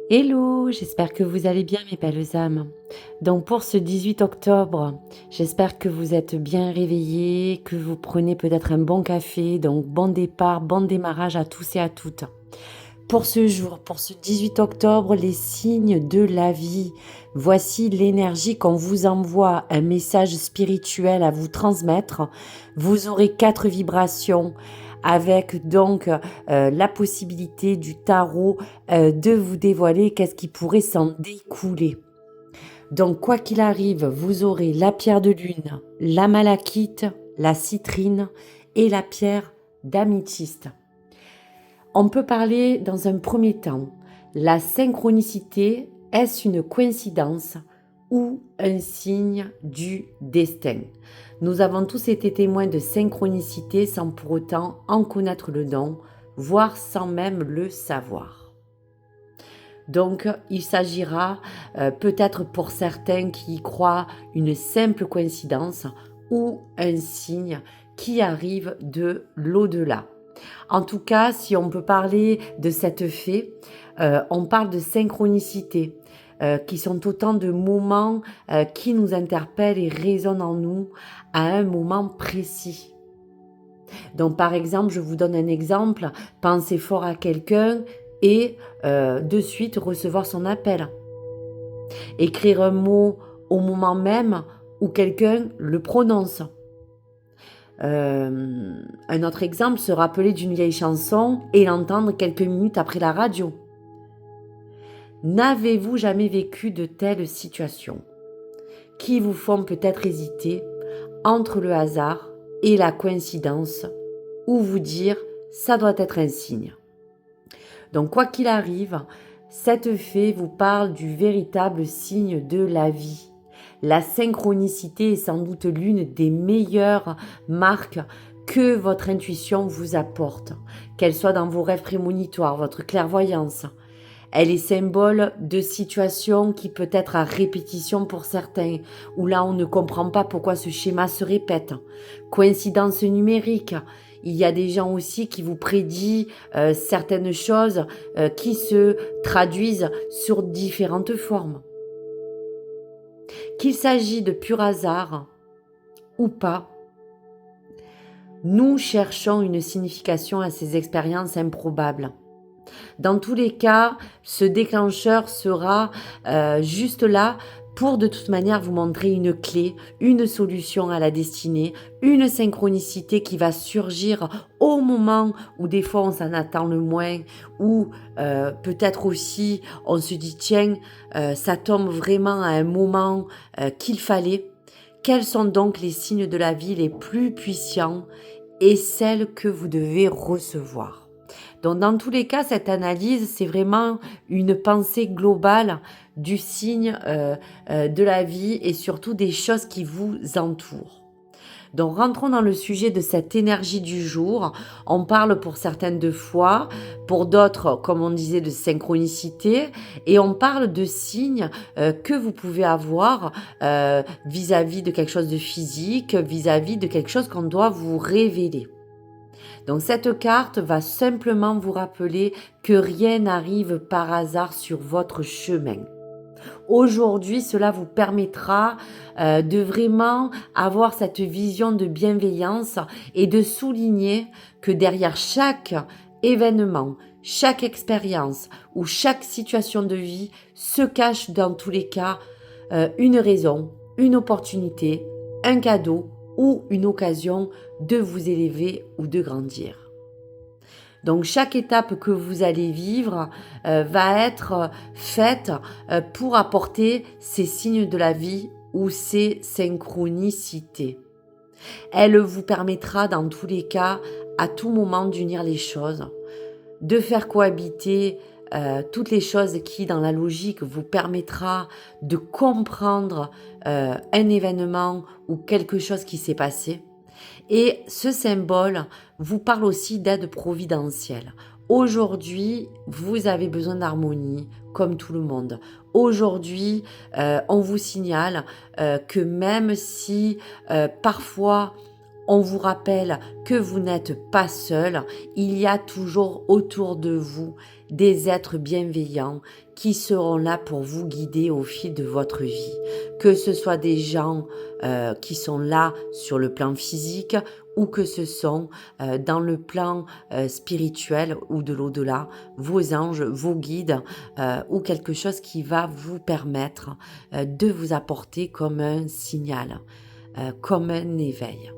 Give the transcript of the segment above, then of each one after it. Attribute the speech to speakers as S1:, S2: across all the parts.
S1: Hello, j'espère que vous allez bien mes belles âmes. Donc pour ce 18 octobre, j'espère que vous êtes bien réveillés, que vous prenez peut-être un bon café, donc bon départ, bon démarrage à tous et à toutes. Pour ce jour, pour ce 18 octobre, les signes de la vie. Voici l'énergie qu'on vous envoie, un message spirituel à vous transmettre. Vous aurez 4 vibrations avec donc la possibilité du tarot de vous dévoiler qu'est-ce qui pourrait s'en découler. Donc quoi qu'il arrive, vous aurez la pierre de lune, la malachite, la citrine et la pierre d'améthyste. On peut parler dans un premier temps, la synchronicité, est-ce une coïncidence ou un signe du destin? Nous avons tous été témoins de synchronicité sans pour autant en connaître le nom, voire sans même le savoir. Donc, il s'agira peut-être pour certains qui y croient une simple coïncidence ou un signe qui arrive de l'au-delà. En tout cas, si on peut parler de cette fée, on parle de synchronicité, qui sont autant de moments qui nous interpellent et résonnent en nous à un moment précis. Donc par exemple, je vous donne un exemple, pensez fort à quelqu'un et de suite recevoir son appel. Écrire un mot au moment même où quelqu'un le prononce. Un autre exemple, se rappeler d'une vieille chanson et l'entendre quelques minutes après la radio. N'avez-vous jamais vécu de telles situations qui vous font peut-être hésiter entre le hasard et la coïncidence ou vous dire ça doit être un signe? Donc quoi qu'il arrive, cette fée vous parle du véritable signe de la vie. La synchronicité est sans doute l'une des meilleures marques que votre intuition vous apporte, qu'elle soit dans vos rêves prémonitoires, votre clairvoyance. Elle est symbole de situations qui peut être à répétition pour certains, où là on ne comprend pas pourquoi ce schéma se répète. Coïncidence numérique. Il y a des gens aussi qui vous prédisent certaines choses qui se traduisent sur différentes formes. Qu'il s'agit de pur hasard ou pas, nous cherchons une signification à ces expériences improbables. Dans tous les cas, ce déclencheur sera juste là pour de toute manière vous montrer une clé, une solution à la destinée, une synchronicité qui va surgir au moment où des fois on s'en attend le moins, ou peut-être aussi on se dit tiens, ça tombe vraiment à un moment qu'il fallait. Quels sont donc les signes de la vie les plus puissants et celles que vous devez recevoir? Donc dans tous les cas, cette analyse, c'est vraiment une pensée globale du signe de la vie et surtout des choses qui vous entourent. Donc rentrons dans le sujet de cette énergie du jour. On parle pour certaines de foi, pour d'autres, comme on disait, de synchronicité, et on parle de signes que vous pouvez avoir vis-à-vis de quelque chose de physique, vis-à-vis de quelque chose qu'on doit vous révéler. Donc cette carte va simplement vous rappeler que rien n'arrive par hasard sur votre chemin. Aujourd'hui, cela vous permettra de vraiment avoir cette vision de bienveillance et de souligner que derrière chaque événement, chaque expérience ou chaque situation de vie se cache dans tous les cas une raison, une opportunité, un cadeau ou une occasion de vous élever ou de grandir. Donc chaque étape que vous allez vivre va être faite pour apporter ces signes de la vie ou ces synchronicités. Elle vous permettra dans tous les cas, à tout moment, d'unir les choses, de faire cohabiter toutes les choses qui, dans la logique, vous permettra de comprendre un événement ou quelque chose qui s'est passé. Et ce symbole vous parle aussi d'aide providentielle. Aujourd'hui, vous avez besoin d'harmonie, comme tout le monde. Aujourd'hui, on vous signale que même si parfois on vous rappelle que vous n'êtes pas seul, il y a toujours autour de vous des êtres bienveillants qui seront là pour vous guider au fil de votre vie. Que ce soit des gens qui sont là sur le plan physique ou que ce sont dans le plan spirituel ou de l'au-delà, vos anges, vos guides ou quelque chose qui va vous permettre de vous apporter comme un signal, comme un éveil.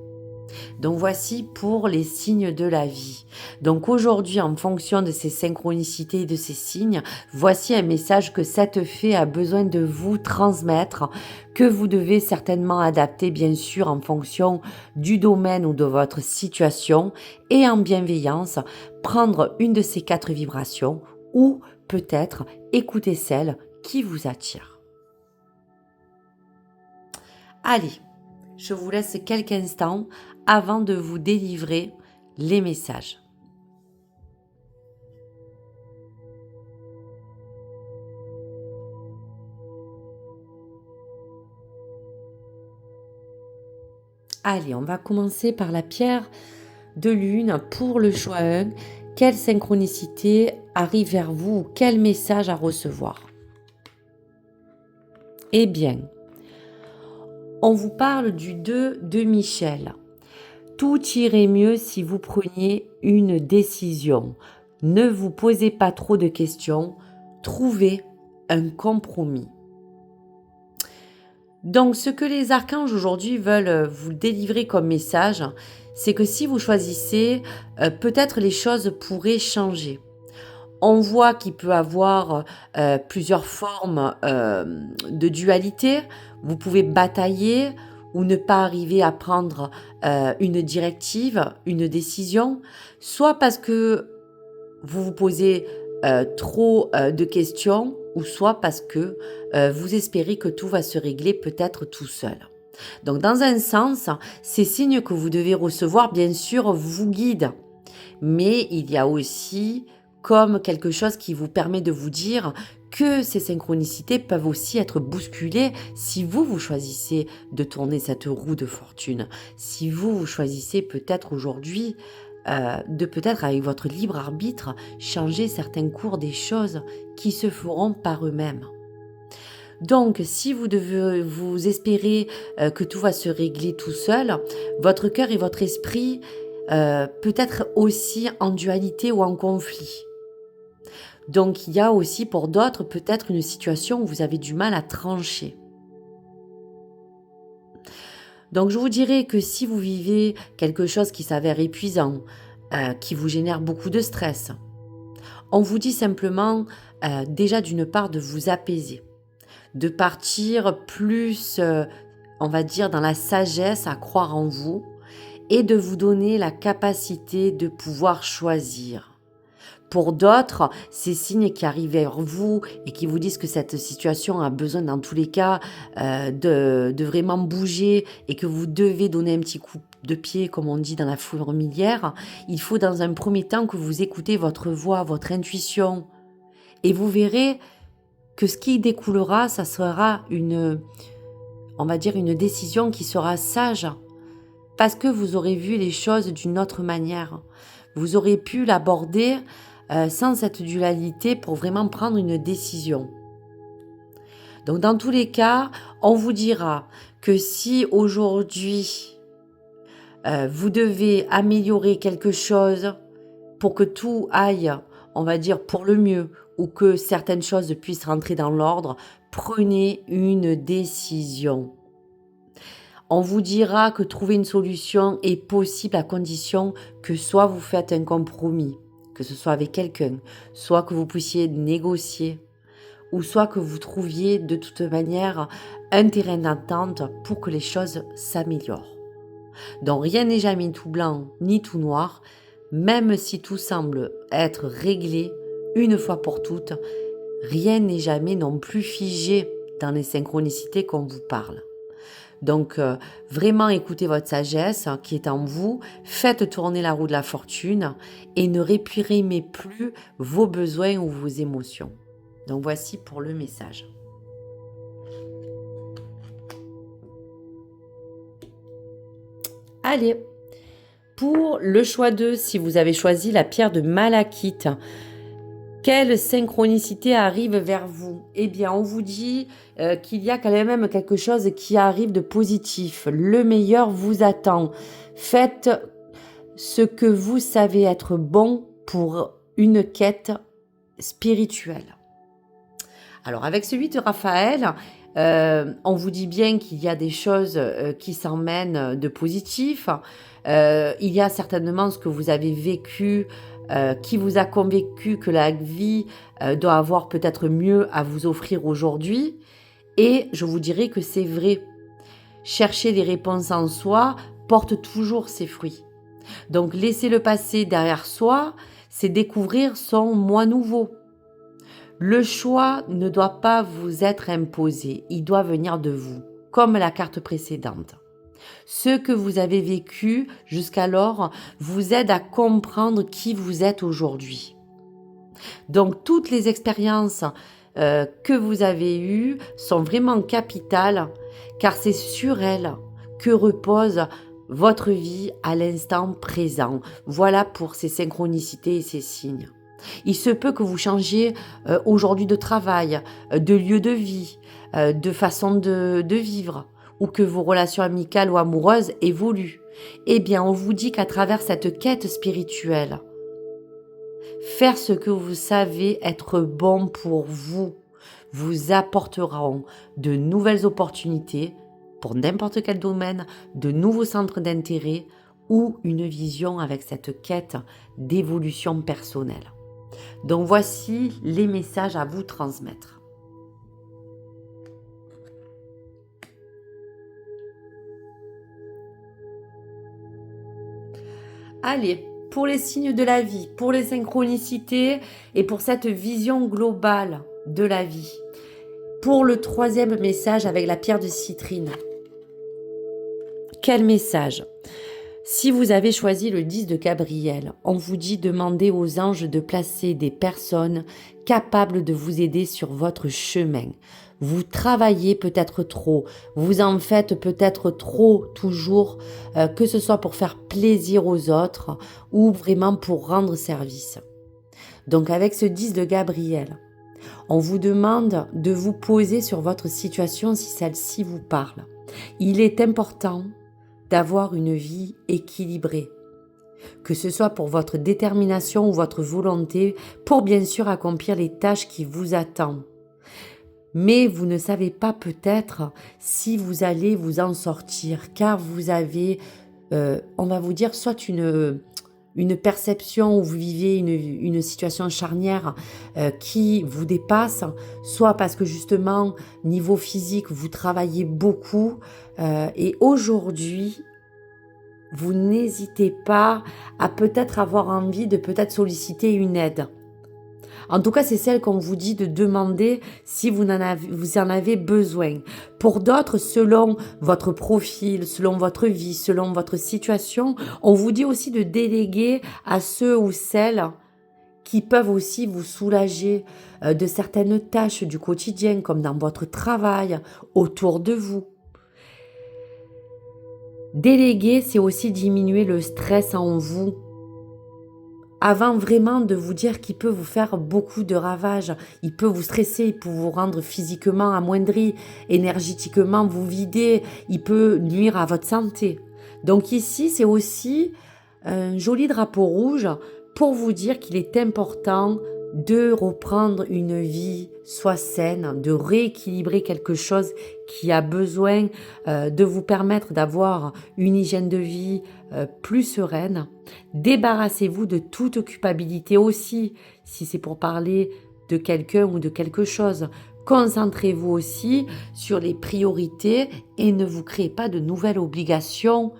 S1: Donc voici pour les signes de la vie. Donc aujourd'hui, en fonction de ces synchronicités et de ces signes, voici un message que cette fée a besoin de vous transmettre, que vous devez certainement adapter bien sûr en fonction du domaine ou de votre situation et en bienveillance, prendre une de ces 4 vibrations ou peut-être écouter celle qui vous attire. Allez, je vous laisse quelques instants avant de vous délivrer les messages. Allez, on va commencer par la pierre de lune pour le choix 1. Quelle synchronicité arrive vers vous ou quel message à recevoir? Eh bien, on vous parle du 2 de Michel. Tout irait mieux si vous preniez une décision. Ne vous posez pas trop de questions. Trouvez un compromis. Donc, ce que les archanges aujourd'hui veulent vous délivrer comme message, c'est que si vous choisissez, peut-être les choses pourraient changer. On voit qu'il peut y avoir plusieurs formes de dualité. Vous pouvez batailler ou ne pas arriver à prendre une directive, une décision, soit parce que vous vous posez trop de questions, ou soit parce que vous espérez que tout va se régler peut-être tout seul. Donc dans un sens, ces signes que vous devez recevoir, bien sûr, vous guident. Mais il y a aussi comme quelque chose qui vous permet de vous dire que ces synchronicités peuvent aussi être bousculées si vous choisissez de tourner cette roue de fortune. Si vous choisissez peut-être aujourd'hui de peut-être avec votre libre arbitre changer certains cours des choses qui se feront par eux-mêmes. Donc, si vous devez vous espérer que tout va se régler tout seul, votre cœur et votre esprit peut être aussi en dualité ou en conflit. Donc, il y a aussi pour d'autres peut-être une situation où vous avez du mal à trancher. Donc, je vous dirais que si vous vivez quelque chose qui s'avère épuisant, qui vous génère beaucoup de stress, on vous dit simplement déjà d'une part de vous apaiser, de partir plus, on va dire, dans la sagesse, à croire en vous et de vous donner la capacité de pouvoir choisir. Pour d'autres, ces signes qui arrivent vers vous et qui vous disent que cette situation a besoin dans tous les cas de vraiment bouger et que vous devez donner un petit coup de pied, comme on dit dans la fourmilière, il faut dans un premier temps que vous écoutez votre voix, votre intuition. Et vous verrez que ce qui découlera, ça sera on va dire, une décision qui sera sage. Parce que vous aurez vu les choses d'une autre manière. Vous aurez pu l'aborder sans cette dualité pour vraiment prendre une décision. Donc dans tous les cas, on vous dira que si aujourd'hui vous devez améliorer quelque chose pour que tout aille, on va dire, pour le mieux, ou que certaines choses puissent rentrer dans l'ordre, prenez une décision. On vous dira que trouver une solution est possible à condition que soit vous faites un compromis, que ce soit avec quelqu'un, soit que vous puissiez négocier, ou soit que vous trouviez de toute manière un terrain d'entente pour que les choses s'améliorent. Donc rien n'est jamais tout blanc ni tout noir, même si tout semble être réglé une fois pour toutes, rien n'est jamais non plus figé dans les synchronicités qu'on vous parle. Donc vraiment écoutez votre sagesse qui est en vous, faites tourner la roue de la fortune et ne réprimez plus vos besoins ou vos émotions. Donc voici pour le message. Allez, pour le choix 2, si vous avez choisi la pierre de malachite, Quelle synchronicité arrive vers vous? Eh bien, on vous dit qu'il y a quand même quelque chose qui arrive de positif. Le meilleur vous attend. Faites ce que vous savez être bon pour une quête spirituelle. Alors, avec ce 8 de Raphaël, on vous dit bien qu'il y a des choses qui s'emmènent de positif. Il y a certainement ce que vous avez vécu qui vous a convaincu que la vie doit avoir peut-être mieux à vous offrir aujourd'hui. Et je vous dirais que c'est vrai. Chercher des réponses en soi porte toujours ses fruits. Donc laisser le passé derrière soi, c'est découvrir son moi nouveau. Le choix ne doit pas vous être imposé, il doit venir de vous, comme la carte précédente. Ce que vous avez vécu jusqu'alors vous aide à comprendre qui vous êtes aujourd'hui. Donc toutes les expériences que vous avez eues sont vraiment capitales, car c'est sur elles que repose votre vie à l'instant présent. Voilà pour ces synchronicités et ces signes. Il se peut que vous changiez aujourd'hui de travail, de lieu de vie, de façon de vivre, ou que vos relations amicales ou amoureuses évoluent. Eh bien, on vous dit qu'à travers cette quête spirituelle, faire ce que vous savez être bon pour vous apporteront de nouvelles opportunités pour n'importe quel domaine, de nouveaux centres d'intérêt ou une vision avec cette quête d'évolution personnelle. Donc voici les messages à vous transmettre. Allez, pour les signes de la vie, pour les synchronicités et pour cette vision globale de la vie. Pour le troisième message avec la pierre de citrine. Quel message ? Si vous avez choisi le 10 de Gabriel, on vous dit demander aux anges de placer des personnes capables de vous aider sur votre chemin. Vous travaillez peut-être trop, vous en faites peut-être trop toujours, que ce soit pour faire plaisir aux autres ou vraiment pour rendre service. Donc avec ce 10 de Gabriel, on vous demande de vous poser sur votre situation si celle-ci vous parle. Il est important d'avoir une vie équilibrée, que ce soit pour votre détermination ou votre volonté, pour bien sûr accomplir les tâches qui vous attendent. Mais vous ne savez pas peut-être si vous allez vous en sortir, car vous avez, on va vous dire, soit une perception où vous vivez une situation charnière qui vous dépasse, soit parce que justement, niveau physique, vous travaillez beaucoup et aujourd'hui, vous n'hésitez pas à peut-être avoir envie de peut-être solliciter une aide. En tout cas, c'est celle qu'on vous dit de demander si vous en avez besoin. Pour d'autres, selon votre profil, selon votre vie, selon votre situation, on vous dit aussi de déléguer à ceux ou celles qui peuvent aussi vous soulager de certaines tâches du quotidien, comme dans votre travail, autour de vous. Déléguer, c'est aussi diminuer le stress en vous. Avant vraiment de vous dire qu'il peut vous faire beaucoup de ravages, il peut vous stresser, il peut vous rendre physiquement amoindri, énergétiquement vous vider, il peut nuire à votre santé. Donc ici, c'est aussi un joli drapeau rouge pour vous dire qu'il est important de reprendre une vie soit saine, de rééquilibrer quelque chose qui a besoin de vous permettre d'avoir une hygiène de vie plus sereine. Débarrassez-vous de toute culpabilité aussi, si c'est pour parler de quelqu'un ou de quelque chose. Concentrez-vous aussi sur les priorités et ne vous créez pas de nouvelles obligations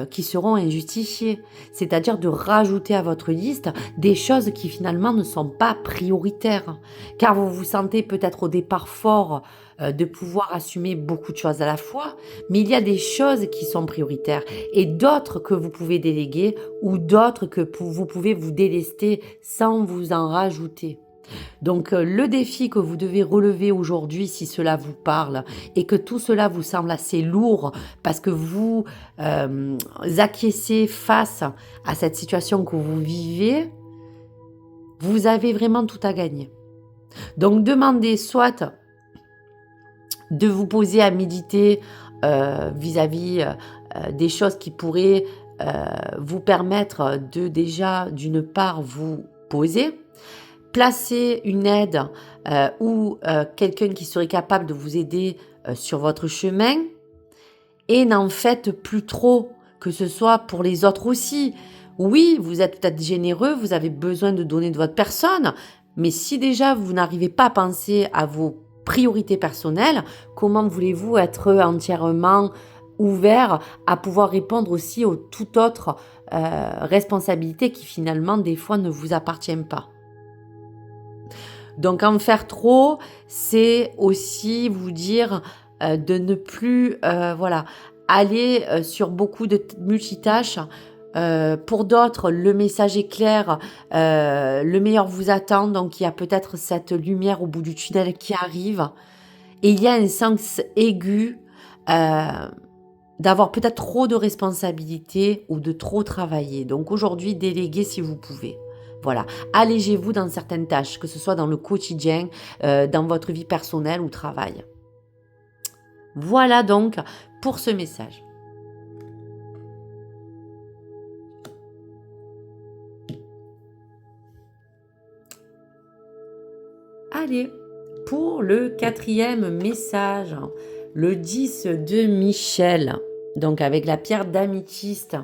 S1: qui seront injustifiées. C'est-à-dire de rajouter à votre liste des choses qui finalement ne sont pas prioritaires. Car vous vous sentez peut-être au départ fort de pouvoir assumer beaucoup de choses à la fois, mais il y a des choses qui sont prioritaires et d'autres que vous pouvez déléguer ou d'autres que vous pouvez vous délester sans vous en rajouter. Donc le défi que vous devez relever aujourd'hui, si cela vous parle et que tout cela vous semble assez lourd parce que vous acquiescez face à cette situation que vous vivez, Vous avez vraiment tout à gagner. Donc, demandez soit de vous poser à méditer vis-à-vis des choses qui pourraient vous permettre de déjà, d'une part, vous poser, placer une aide ou quelqu'un qui serait capable de vous aider sur votre chemin, et n'en faites plus trop, que ce soit pour les autres aussi. Oui, vous êtes peut-être généreux, vous avez besoin de donner de votre personne, mais si déjà vous n'arrivez pas à penser à vos priorités personnelles, comment voulez-vous être entièrement ouvert à pouvoir répondre aussi aux toute autre responsabilités qui finalement des fois ne vous appartiennent pas. Donc en faire trop, c'est aussi vous dire de ne plus aller sur beaucoup de multitâches. Pour d'autres, le message est clair, le meilleur vous attend, donc il y a peut-être cette lumière au bout du tunnel qui arrive. Et il y a un sens aigu d'avoir peut-être trop de responsabilités ou de trop travailler. Donc aujourd'hui, déléguez si vous pouvez. Voilà, allégez-vous dans certaines tâches, que ce soit dans le quotidien, dans votre vie personnelle ou travail. Voilà donc pour ce message. Allez, pour le 4e message, le 10 de Michel, donc avec la pierre d'améthyste.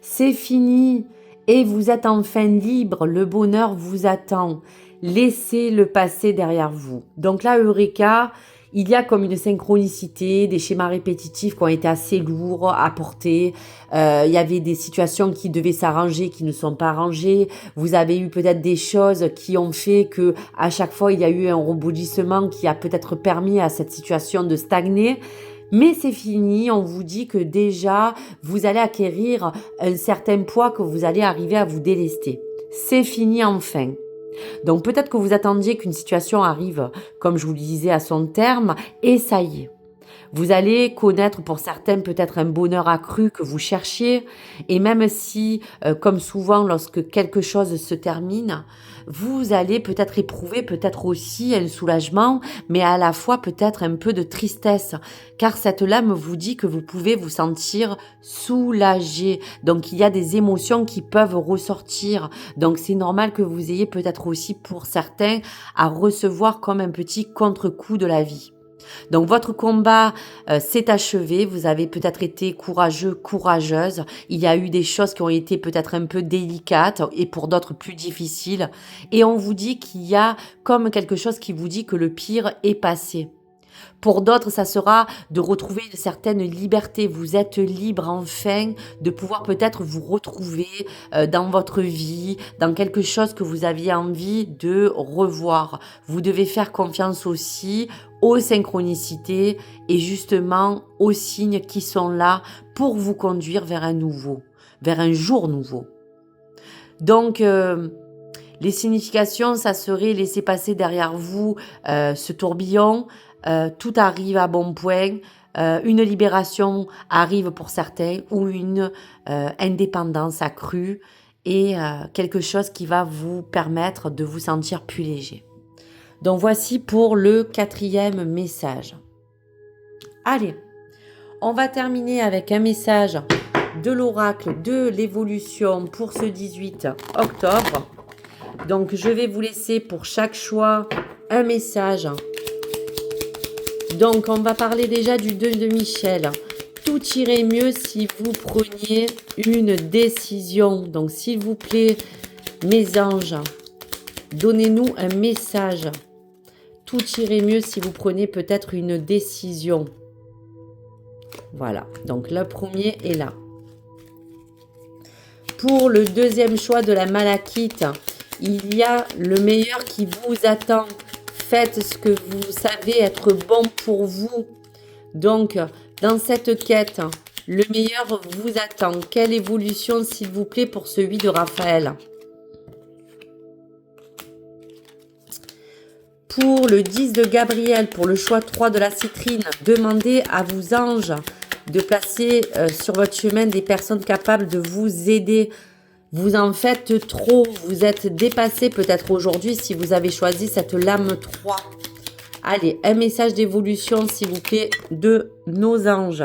S1: C'est fini et vous êtes enfin libre, le bonheur vous attend. Laissez le passé derrière vous. Donc là, Eureka, il y a comme une synchronicité, des schémas répétitifs qui ont été assez lourds à porter. Il y avait des situations qui devaient s'arranger, qui ne sont pas arrangées. Vous avez eu peut-être des choses qui ont fait que à chaque fois, il y a eu un rebondissement qui a peut-être permis à cette situation de stagner. Mais c'est fini, on vous dit que déjà, vous allez acquérir un certain poids que vous allez arriver à vous délester. C'est fini enfin. Donc peut-être que vous attendiez qu'une situation arrive, comme je vous le disais, à son terme, et ça y est. Vous allez connaître pour certains peut-être un bonheur accru que vous cherchiez, et même si, comme souvent lorsque quelque chose se termine, vous allez peut-être éprouver peut-être aussi un soulagement, mais à la fois peut-être un peu de tristesse, car cette lame vous dit que vous pouvez vous sentir soulagé. Donc il y a des émotions qui peuvent ressortir. Donc c'est normal que vous ayez peut-être aussi pour certains à recevoir comme un petit contre-coup de la vie. Donc votre combat s'est achevé, vous avez peut-être été courageux, courageuse, il y a eu des choses qui ont été peut-être un peu délicates et pour d'autres plus difficiles, et on vous dit qu'il y a comme quelque chose qui vous dit que le pire est passé. Pour d'autres, ça sera de retrouver une certaine liberté. Vous êtes libre enfin de pouvoir peut-être vous retrouver dans votre vie, dans quelque chose que vous aviez envie de revoir. Vous devez faire confiance aussi aux synchronicités et justement aux signes qui sont là pour vous conduire vers un nouveau, vers un jour nouveau. Donc, les significations, ça serait laisser passer derrière vous ce tourbillon. Tout arrive à bon point, une libération arrive pour certains ou une indépendance accrue et quelque chose qui va vous permettre de vous sentir plus léger. Donc voici pour le 4e message. Allez, on va terminer avec un message de l'oracle de l'évolution pour ce 18 octobre. Donc je vais vous laisser pour chaque choix un message. Donc, on va parler déjà du 2 de Michel. Tout irait mieux si vous preniez une décision. Donc, s'il vous plaît, mes anges, donnez-nous un message. Tout irait mieux si vous preniez peut-être une décision. Voilà. Donc, le premier est là. Pour le 2e choix de la malachite, il y a le meilleur qui vous attend. Faites ce que vous savez être bon pour vous. Donc, dans cette quête, le meilleur vous attend. Quelle évolution, s'il vous plaît, pour celui de Raphaël? Pour le 10 de Gabriel, pour le choix 3 de la citrine, demandez à vos anges de placer sur votre chemin des personnes capables de vous aider. Vous en faites trop, vous êtes dépassé peut-être aujourd'hui si vous avez choisi cette lame 3. Allez, un message d'évolution s'il vous plaît de nos anges.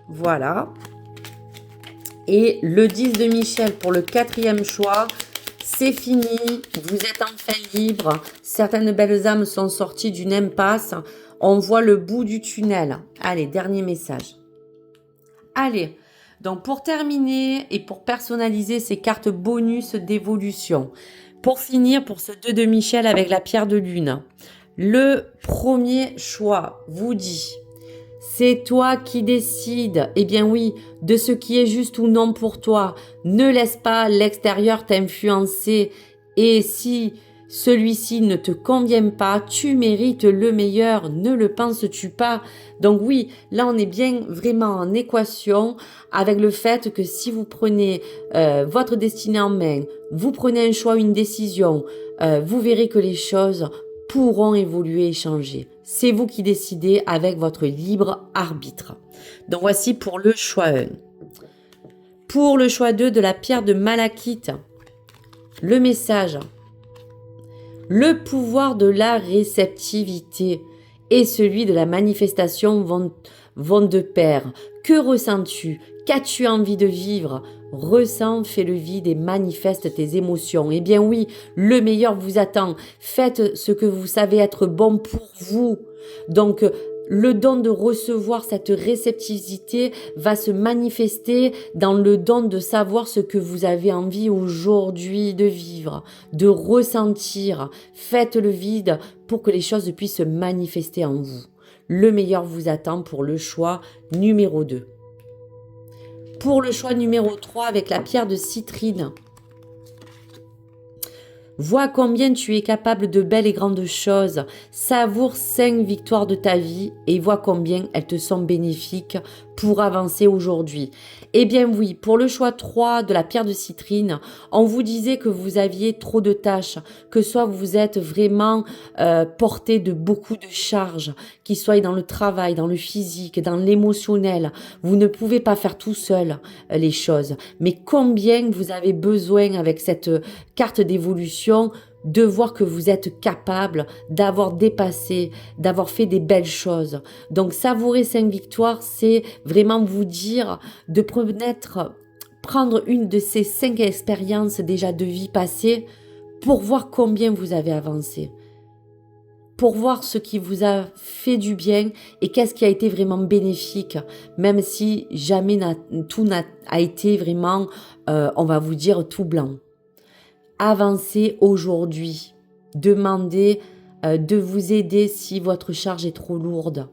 S1: Voilà. Et le 10 de Michel pour le 4e choix. C'est fini, vous êtes enfin libre. Certaines belles âmes sont sorties d'une impasse. On voit le bout du tunnel. Allez, dernier message. Allez, donc pour terminer et pour personnaliser ces cartes bonus d'évolution, pour finir pour ce 2 de Michel avec la pierre de lune, le premier choix vous dit... C'est toi qui décides, eh bien oui, de ce qui est juste ou non pour toi. Ne laisse pas l'extérieur t'influencer. Et si celui-ci ne te convient pas, tu mérites le meilleur, ne le penses-tu pas? Donc oui, là on est bien vraiment en équation avec le fait que si vous prenez votre destinée en main, vous prenez un choix, une décision, vous verrez que les choses pourront évoluer et changer. C'est vous qui décidez avec votre libre arbitre. Donc voici pour le choix 1. Pour le choix 2 de la pierre de malachite, le message. Le pouvoir de la réceptivité et celui de la manifestation vont de pair. Que ressens-tu? Qu'as-tu envie de vivre? Ressens, fais le vide et manifeste tes émotions. Eh bien oui, le meilleur vous attend. Faites ce que vous savez être bon pour vous. Donc, le don de recevoir cette réceptivité va se manifester dans le don de savoir ce que vous avez envie aujourd'hui de vivre, de ressentir. Faites le vide pour que les choses puissent se manifester en vous. Le meilleur vous attend pour le choix numéro 2. Pour le choix numéro 3 avec la pierre de citrine. Vois combien tu es capable de belles et grandes choses. Savoure 5 victoires de ta vie et vois combien elles te sont bénéfiques pour avancer aujourd'hui. Eh bien oui, pour le choix 3 de la pierre de citrine, on vous disait que vous aviez trop de tâches, que soit vous êtes vraiment porté de beaucoup de charges, qu'il soit dans le travail, dans le physique, dans l'émotionnel. Vous ne pouvez pas faire tout seul les choses. Mais combien vous avez besoin avec cette carte d'évolution de voir que vous êtes capable d'avoir dépassé, d'avoir fait des belles choses. Donc savourer 5 victoires, c'est vraiment vous dire de prendre une de ces 5 expériences déjà de vie passée pour voir combien vous avez avancé. Pour voir ce qui vous a fait du bien et qu'est-ce qui a été vraiment bénéfique, même si jamais tout n'a été vraiment, on va vous dire, tout blanc. Avancez aujourd'hui. Demandez de vous aider si votre charge est trop lourde.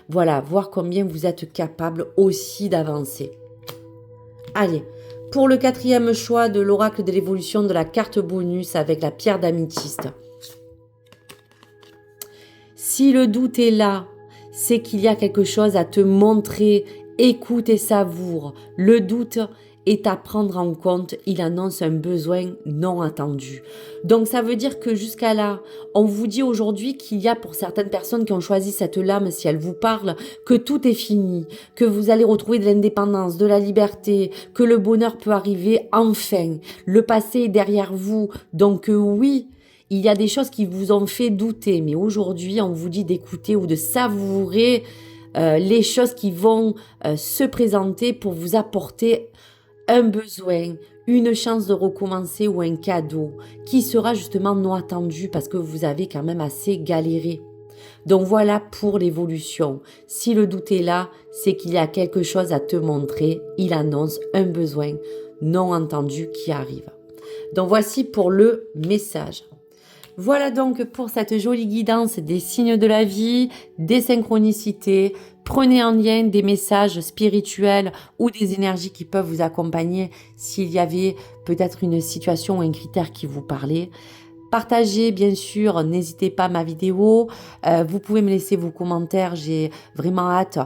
S1: Voilà, voir combien vous êtes capable aussi d'avancer. Allez, pour le 4e choix de l'oracle de l'évolution de la carte bonus avec la pierre d'améthyste. Si le doute est là, c'est qu'il y a quelque chose à te montrer. Écoute et savoure. Le doute est à prendre en compte, il annonce un besoin non attendu. Donc ça veut dire que jusqu'à là, on vous dit aujourd'hui qu'il y a pour certaines personnes qui ont choisi cette lame, si elle vous parle, que tout est fini, que vous allez retrouver de l'indépendance, de la liberté, que le bonheur peut arriver enfin. Le passé est derrière vous, donc oui, il y a des choses qui vous ont fait douter, mais aujourd'hui on vous dit d'écouter ou de savourer les choses qui vont se présenter pour vous apporter un besoin, une chance de recommencer ou un cadeau qui sera justement non attendu parce que vous avez quand même assez galéré. Donc voilà pour l'évolution. Si le doute est là, c'est qu'il y a quelque chose à te montrer. Il annonce un besoin non entendu qui arrive. Donc voici pour le message. Voilà donc pour cette jolie guidance des signes de la vie, des synchronicités. Prenez en lien des messages spirituels ou des énergies qui peuvent vous accompagner s'il y avait peut-être une situation ou un critère qui vous parlait. Partagez bien sûr, n'hésitez pas ma vidéo, vous pouvez me laisser vos commentaires, j'ai vraiment hâte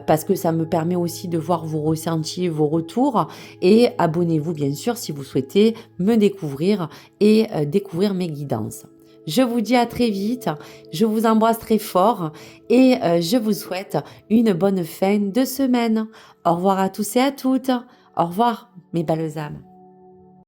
S1: parce que ça me permet aussi de voir vos ressentis, vos retours et abonnez-vous bien sûr si vous souhaitez me découvrir et découvrir mes guidances. Je vous dis à très vite, je vous embrasse très fort et je vous souhaite une bonne fin de semaine. Au revoir à tous et à toutes. Au revoir mes belles âmes.